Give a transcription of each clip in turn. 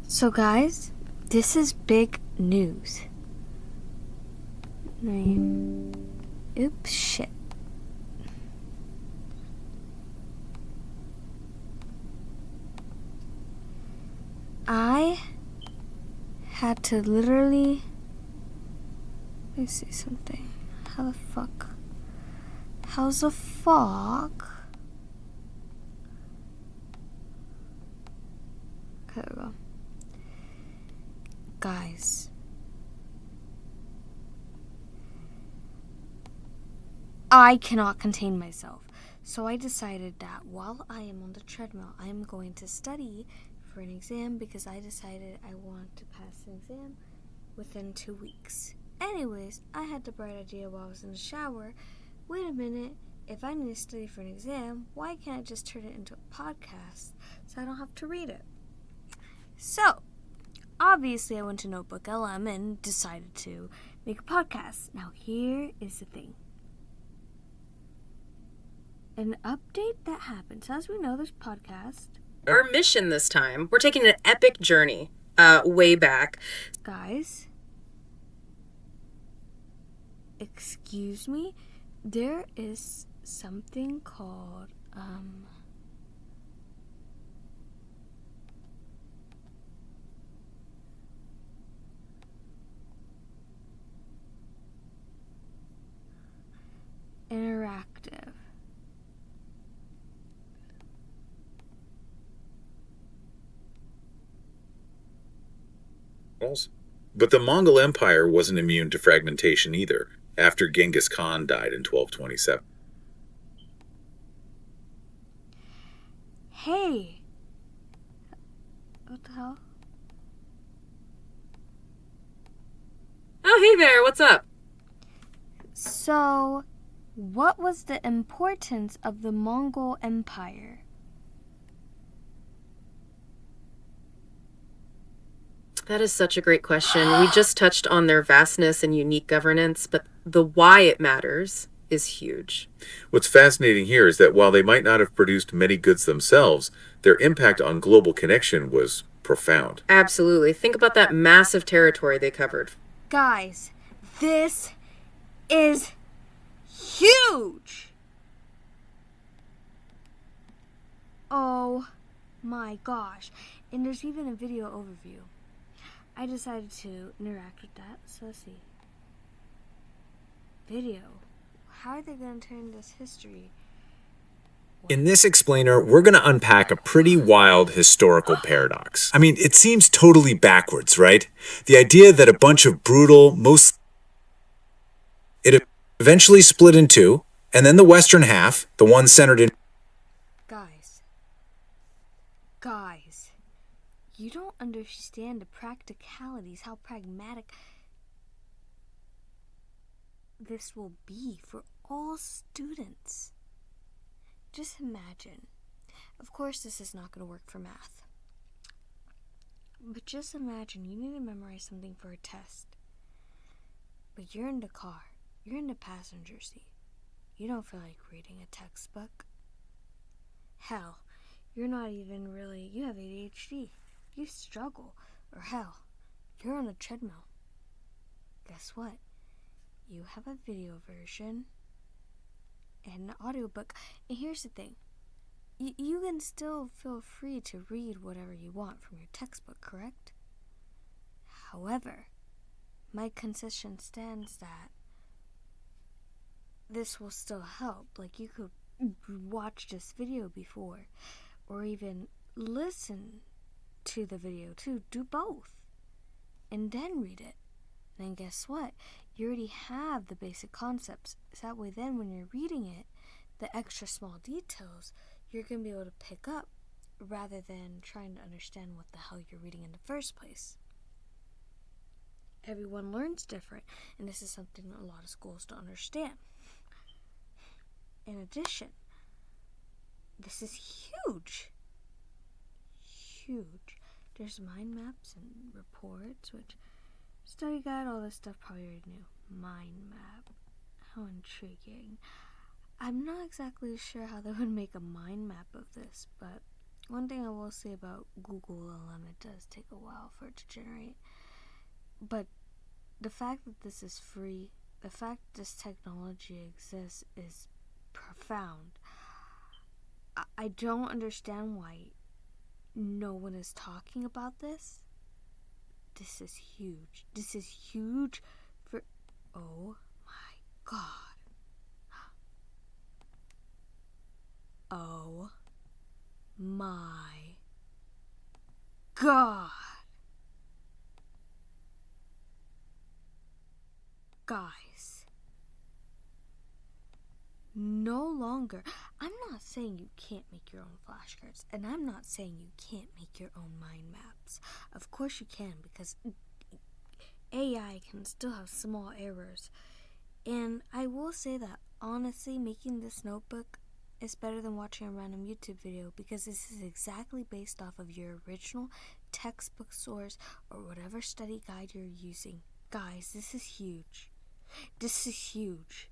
So guys, this is big news. Oops, shit. I had to literally... Let me see something. How's the fuck? Okay, there we go. Guys, I cannot contain myself. So I decided that while I am on the treadmill, I am going to study for an exam because I decided I want to pass an exam within 2 weeks. Anyways, I had the bright idea while I was in the shower. Wait a minute, if I need to study for an exam, why can't I just turn it into a podcast so I don't have to read it? So, obviously I went to NotebookLM and decided to make a podcast. Now here is the thing. An update that happened. So as we know, this podcast... Our mission this time, we're taking an epic journey way back. Guys, excuse me, there is something called, interactive. But the Mongol Empire wasn't immune to fragmentation either, after Genghis Khan died in 1227. Hey! What the hell? Oh, hey there, what's up? So, what was the importance of the Mongol Empire? That is such a great question. We just touched on their vastness and unique governance, but the why it matters is huge. What's fascinating here is that while they might not have produced many goods themselves, their impact on global connection was profound. Absolutely. Think about that massive territory they covered. Guys, this is huge! Oh my gosh. And there's even a video overview. I decided to interact with that, so let's see. Video. How are they going to turn this history? In this explainer, we're going to unpack a pretty wild historical paradox. I mean, it seems totally backwards, right? The idea that a bunch of brutal, it eventually split in two, and then the western half, the one centered in... Guys, you don't understand the practicalities, how pragmatic this will be for all students. Just imagine. Of course, this is not going to work for math. But just imagine you need to memorize something for a test. But you're in the car. You're in the passenger seat. You don't feel like reading a textbook. Hell, you're not even really... You have ADHD. You struggle. Or hell, you're on a treadmill. Guess what? You have a video version and an audiobook. And here's the thing. You can still feel free to read whatever you want from your textbook, correct? However, my concession stands that this will still help. Like, you could watch this video before, or even listen to the video too. Do both, and then read it. And then guess what? You already have the basic concepts. So that way then when you're reading it, the extra small details, you're going to be able to pick up rather than trying to understand what the hell you're reading in the first place. Everyone learns different, and this is something that a lot of schools don't understand. In addition, this is huge. Huge. There's mind maps and reports, which study guide, all this stuff probably already knew. Mind map. How intriguing. I'm not exactly sure how they would make a mind map of this, but one thing I will say about Google LM, it does take a while for it to generate. But the fact that this is free, the fact this technology exists is profound. I don't understand why no one is talking about this. This is huge. This is huge for... Oh my God. Oh my God. Guys. No longer. I'm not saying you can't make your own flashcards, and I'm not saying you can't make your own mind maps. Of course you can, because AI can still have small errors. And I will say that, honestly, making this notebook is better than watching a random YouTube video, because this is exactly based off of your original textbook source or whatever study guide you're using. Guys, this is huge. This is huge.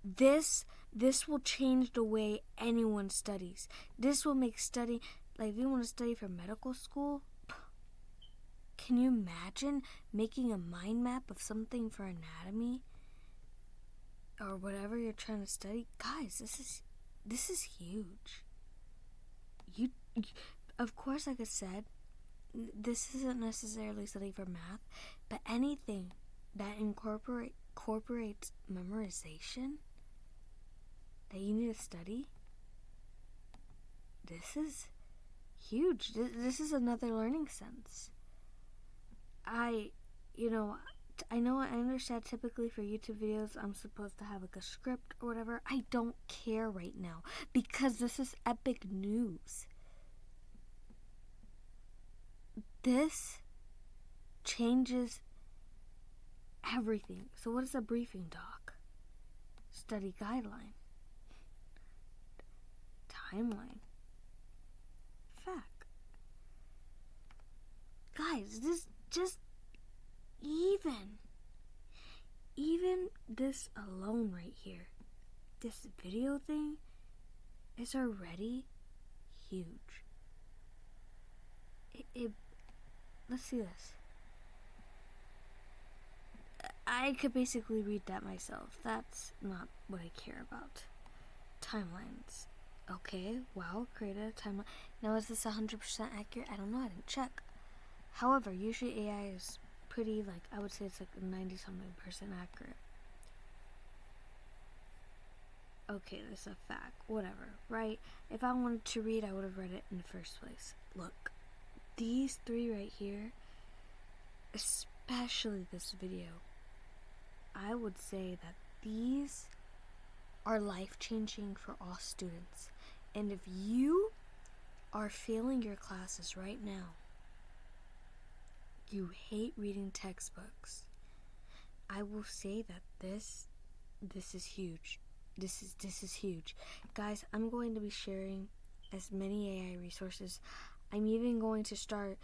This will change the way anyone studies. This will make study, like if you want to study for medical school, can you imagine making a mind map of something for anatomy or whatever you're trying to study? Guys, this is huge. You of course, like I said, this isn't necessarily studying for math, but anything that incorporates memorization that you need to study, this is huge. This is another learning sense. I understand typically for YouTube videos I'm supposed to have like a script or whatever. I don't care right now because this is epic news. This changes everything. So what is a briefing doc? Study guideline. Timeline. Fact. Guys, this just even this alone right here, this video thing is already huge. Let's see this. I could basically read that myself. That's not what I care about. Timelines. Okay, wow, created a timeline. Now, is this 100% accurate? I don't know, I didn't check. However, usually AI is pretty, like, I would say it's like 90-something% accurate. Okay, that's a fact. Whatever, right? If I wanted to read, I would have read it in the first place. Look, these three right here, especially this video, I would say that these are life-changing for all students. And if you are failing your classes right now, you hate reading textbooks, I will say that this is huge. This is huge. Guys, I'm going to be sharing as many AI resources. I'm even going to start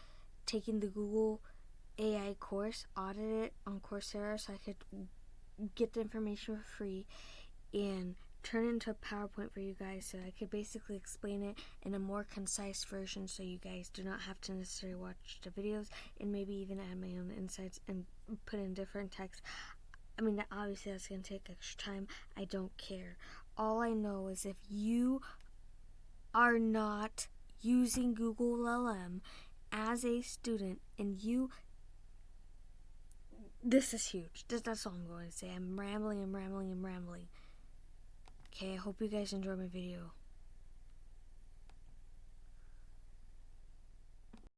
taking the Google AI course, audit it on Coursera so I could get the information for free and turn it into a PowerPoint for you guys so I could basically explain it in a more concise version so you guys do not have to necessarily watch the videos, and maybe even add my own insights and put in different text. I mean, obviously that's going to take extra time. I don't care. All I know is if you are not using Google LM as a student and this is huge. That's all I'm going to say. I'm rambling. Okay, I hope you guys enjoyed my video.